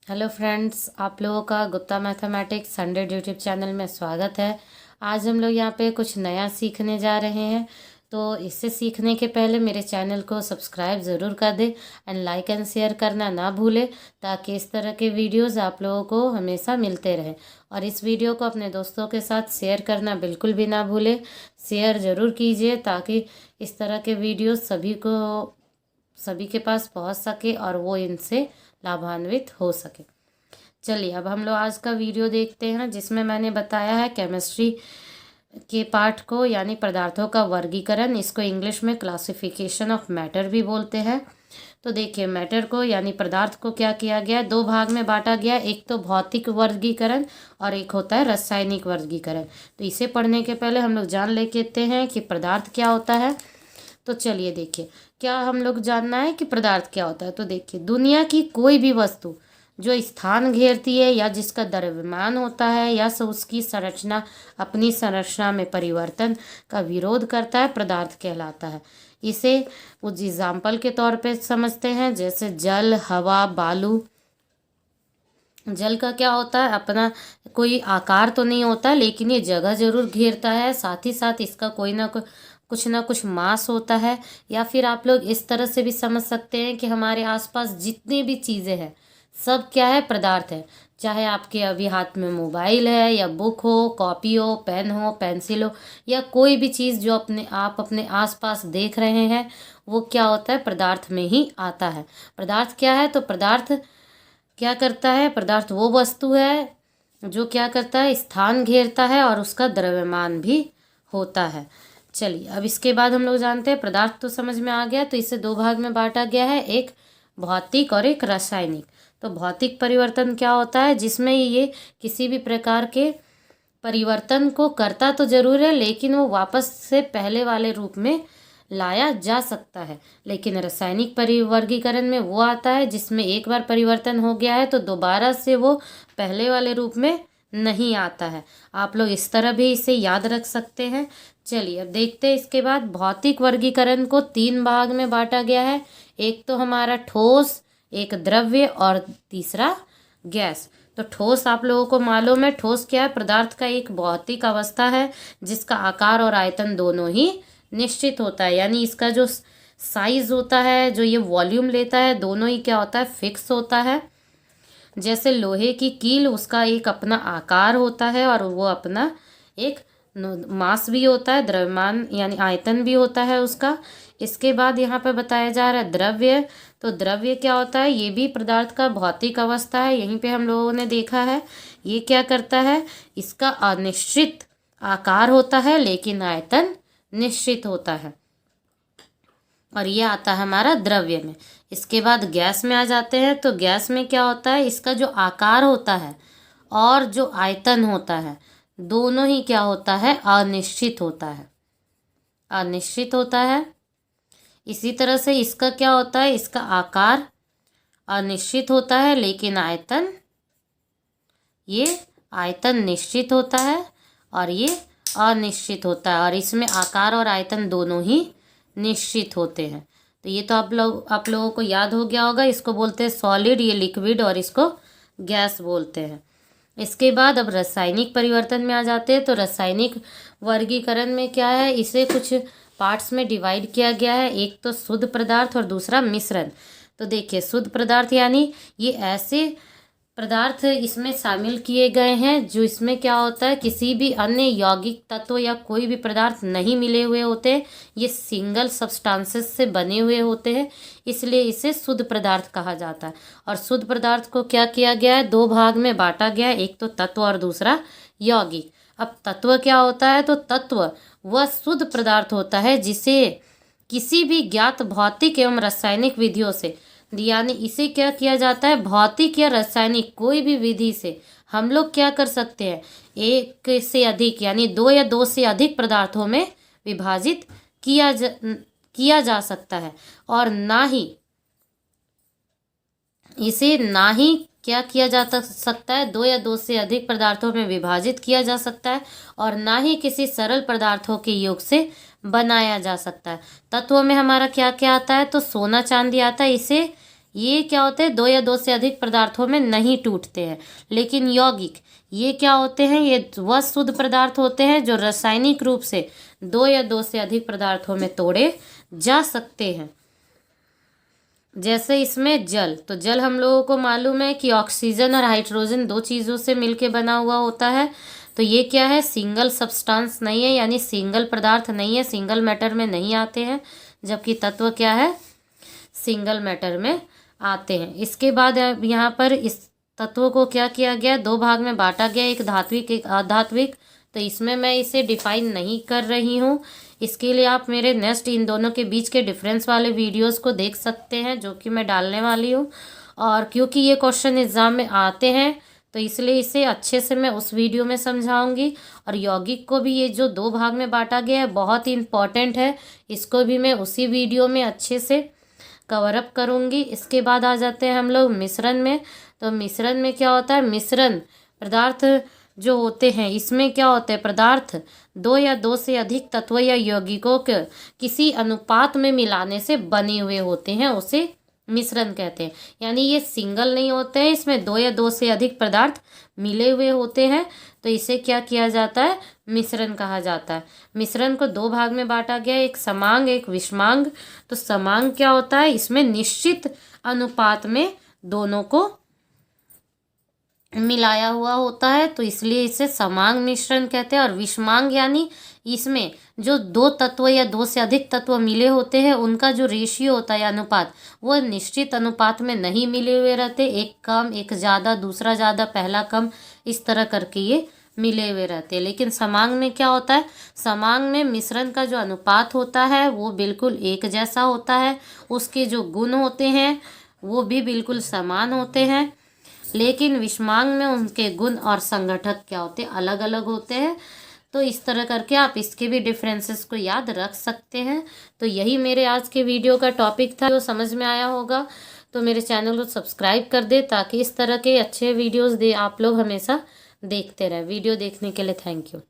Hello friends, आप लोगों का गुप्ता मैथमेटिक्स 100 यूट्यूब चैनल में स्वागत है। आज हम लोग यहाँ पे कुछ नया सीखने जा रहे हैं। तो इससे सीखने के पहले मेरे चैनल को सब्सक्राइब ज़रूर कर दें एंड लाइक एंड शेयर करना ना भूलें, ताकि इस तरह के वीडियोस आप लोगों को हमेशा मिलते रहें। और इस वीडियो को अपने दोस्तों के साथ शेयर करना बिल्कुल भी ना भूलें। शेयर ज़रूर कीजिए ताकि इस तरह के वीडियोस सभी के पास पहुँच सके और वो इनसे लाभान्वित हो सके। चलिए अब हम लोग आज का वीडियो देखते हैं, जिसमें मैंने बताया है केमिस्ट्री के पार्ट को, यानी पदार्थों का वर्गीकरण। इसको इंग्लिश में क्लासिफिकेशन ऑफ मैटर भी बोलते हैं। तो देखिए, मैटर को यानी पदार्थ को क्या किया गया है, दो भाग में बांटा गया। एक तो भौतिक वर्गीकरण और एक होता है रासायनिक वर्गीकरण। तो इसे पढ़ने के पहले हम लोग जान लेते हैं कि पदार्थ क्या होता है। तो चलिए देखिए, क्या हम लोग जानना है कि पदार्थ क्या होता है। तो देखिए, दुनिया की कोई भी वस्तु जो स्थान घेरती है या जिसका द्रव्यमान होता है या उसकी संरचना अपनी संरचना में परिवर्तन का विरोध करता है, पदार्थ कहलाता है। इसे कुछ एग्जाम्पल के तौर पे समझते हैं, जैसे जल, हवा, बालू। जल का क्या होता है, अपना कोई आकार तो नहीं होता, लेकिन ये जगह जरूर घेरता है। साथ ही साथ इसका कोई ना कुछ मास होता है। या फिर आप लोग इस तरह से भी समझ सकते हैं कि हमारे आसपास जितनी भी चीज़ें हैं सब क्या है, पदार्थ है। चाहे आपके अभी हाथ में मोबाइल है या बुक हो, कॉपी हो, पेन हो, पेंसिल हो, या कोई भी चीज़ जो आप अपने आसपास देख रहे हैं, वो क्या होता है, पदार्थ में ही आता है। पदार्थ क्या है, तो पदार्थ क्या करता है, पदार्थ वो वस्तु है जो क्या करता है, स्थान घेरता है और उसका द्रव्यमान भी होता है। चलिए अब इसके बाद हम लोग जानते हैं, पदार्थ तो समझ में आ गया। तो इसे दो भाग में बांटा गया है, एक भौतिक और एक रासायनिक। तो भौतिक परिवर्तन क्या होता है, जिसमें ये किसी भी प्रकार के परिवर्तन को करता तो जरूर है, लेकिन वो वापस से पहले वाले रूप में लाया जा सकता है। लेकिन रासायनिक परिवर्गीकरण में वो आता है जिसमें एक बार परिवर्तन हो गया है तो दोबारा से वो पहले वाले रूप में नहीं आता है। आप लोग इस तरह भी इसे याद रख सकते हैं। चलिए अब देखते हैं इसके बाद, भौतिक वर्गीकरण को तीन भाग में बांटा गया है। एक तो हमारा ठोस, एक द्रव्य और तीसरा गैस। तो ठोस आप लोगों को मालूम है, ठोस क्या है, पदार्थ का एक भौतिक अवस्था है जिसका आकार और आयतन दोनों ही निश्चित होता है। यानी इसका जो साइज होता है, जो ये वॉल्यूम लेता है, दोनों ही क्या होता है, फिक्स होता है। जैसे लोहे की कील, उसका एक अपना आकार होता है और वो अपना एक मास भी होता है, द्रव्यमान यानी आयतन भी होता है उसका। इसके बाद यहाँ पे बताया जा रहा है द्रव्य। तो द्रव्य क्या होता है, ये भी पदार्थ का भौतिक अवस्था है। यहीं पे हम लोगों ने देखा है, ये क्या करता है, इसका अनिश्चित आकार होता है लेकिन आयतन निश्चित होता है, और ये आता है हमारा द्रव्य में। इसके बाद गैस में आ जाते हैं। तो गैस में क्या होता है, इसका जो आकार होता है और जो आयतन होता है, दोनों ही क्या होता है, अनिश्चित होता है, अनिश्चित होता है। इसी तरह से इसका क्या होता है, इसका आकार अनिश्चित होता है लेकिन ये आयतन निश्चित होता है और ये अनिश्चित होता है, और इसमें आकार और आयतन दोनों ही निश्चित होते हैं। तो ये तो आप लोगों को याद हो गया होगा। इसको बोलते हैं सॉलिड, ये लिक्विड, और इसको गैस बोलते हैं। इसके बाद अब रासायनिक परिवर्तन में आ जाते हैं। तो रासायनिक वर्गीकरण में क्या है, इसे कुछ पार्ट्स में डिवाइड किया गया है। एक तो शुद्ध पदार्थ और दूसरा मिश्रण। तो देखिए, शुद्ध पदार्थ यानी ये ऐसे पदार्थ इसमें शामिल किए गए हैं जो इसमें क्या होता है, किसी भी अन्य यौगिक तत्व या कोई भी पदार्थ नहीं मिले हुए होते। ये सिंगल सब्सटेंसेस से बने हुए होते हैं, इसलिए इसे शुद्ध पदार्थ कहा जाता है। और शुद्ध पदार्थ को क्या किया गया है, दो भाग में बांटा गया है, एक तो तत्व और दूसरा यौगिक। अब तत्व क्या होता है, तो तत्व वह शुद्ध पदार्थ होता है जिसे किसी भी ज्ञात भौतिक एवं रासायनिक विधियों से, यानी इसे क्या किया जाता है, भौतिक या रासायनिक कोई भी विधि से हम लोग क्या कर सकते हैं, एक से अधिक यानी दो या दो से अधिक पदार्थों में विभाजित किया जा सकता है। और ना ही क्या किया जा सकता है, दो या दो से अधिक पदार्थों में विभाजित किया जा सकता है, और ना ही किसी सरल पदार्थों के योग से बनाया जा सकता है। तत्वों में हमारा क्या क्या आता है, तो सोना चांदी आता है। इसे ये क्या होते हैं, 2 या 2 से अधिक पदार्थों में नहीं टूटते हैं। लेकिन यौगिक ये क्या होते हैं, ये वह शुद्ध पदार्थ होते हैं जो रासायनिक रूप से 2 या 2 से अधिक पदार्थों में तोड़े जा सकते हैं। जैसे इसमें जल, तो जल हम लोगों को मालूम है कि ऑक्सीजन और हाइड्रोजन 2 चीज़ों से मिलके बना हुआ होता है। तो ये क्या है, सिंगल सब्सटेंस नहीं है, यानी सिंगल पदार्थ नहीं है, सिंगल मैटर में नहीं आते हैं। जबकि तत्व क्या है, सिंगल मैटर में आते हैं। इसके बाद यहाँ पर इस तत्व को क्या किया गया, 2 भाग में बांटा गया, एक धात्विक एक अधात्विक। तो इसमें मैं इसे डिफाइन नहीं कर रही हूँ। इसके लिए आप मेरे नेक्स्ट इन दोनों के बीच के डिफरेंस वाले वीडियोस को देख सकते हैं, जो कि मैं डालने वाली हूँ। और क्योंकि ये क्वेश्चन एग्जाम में आते हैं तो इसलिए इसे अच्छे से मैं उस वीडियो में समझाऊंगी। और यौगिक को भी ये जो 2 भाग में बांटा गया है बहुत ही इम्पॉर्टेंट है, इसको भी मैं उसी वीडियो में अच्छे से कवर अप करूँगी। इसके बाद आ जाते हैं हम लोग मिश्रण में। तो मिश्रण में क्या होता है, मिश्रण पदार्थ जो होते हैं इसमें क्या होते हैं, पदार्थ 2 या 2 से अधिक तत्व या यौगिकों के किसी अनुपात में मिलाने से बने हुए होते हैं, उसे मिश्रण कहते हैं। यानी ये सिंगल नहीं होते हैं, इसमें 2 या 2 से अधिक पदार्थ मिले हुए होते हैं, तो इसे क्या किया जाता है, मिश्रण कहा जाता है। मिश्रण को 2 भाग में बांटा गया, एक समांग एक विषमांग। तो समांग क्या होता है, इसमें निश्चित अनुपात में दोनों को मिलाया हुआ होता है, तो इसलिए इसे समांग मिश्रण कहते हैं। और विषमांग यानी इसमें जो 2 तत्व या 2 से अधिक तत्व मिले होते हैं उनका जो रेशियो होता है, अनुपात, वो निश्चित अनुपात में नहीं मिले हुए रहते, एक कम एक ज़्यादा दूसरा ज़्यादा पहला कम, इस तरह करके ये मिले हुए रहते हैं। लेकिन समांग में क्या होता है, समांग में मिश्रण का जो अनुपात होता है वो बिल्कुल एक जैसा होता है, उसके जो गुण होते हैं वो भी बिल्कुल समान होते हैं। लेकिन विषमांग में उनके गुण और संगठक क्या होते हैं, अलग अलग होते हैं। तो इस तरह करके आप इसके भी डिफरेंसेस को याद रख सकते हैं। तो यही मेरे आज के वीडियो का टॉपिक था, जो समझ में आया होगा तो मेरे चैनल को सब्सक्राइब कर दे, ताकि इस तरह के अच्छे वीडियोस आप लोग हमेशा देखते रहें। वीडियो देखने के लिए थैंक यू।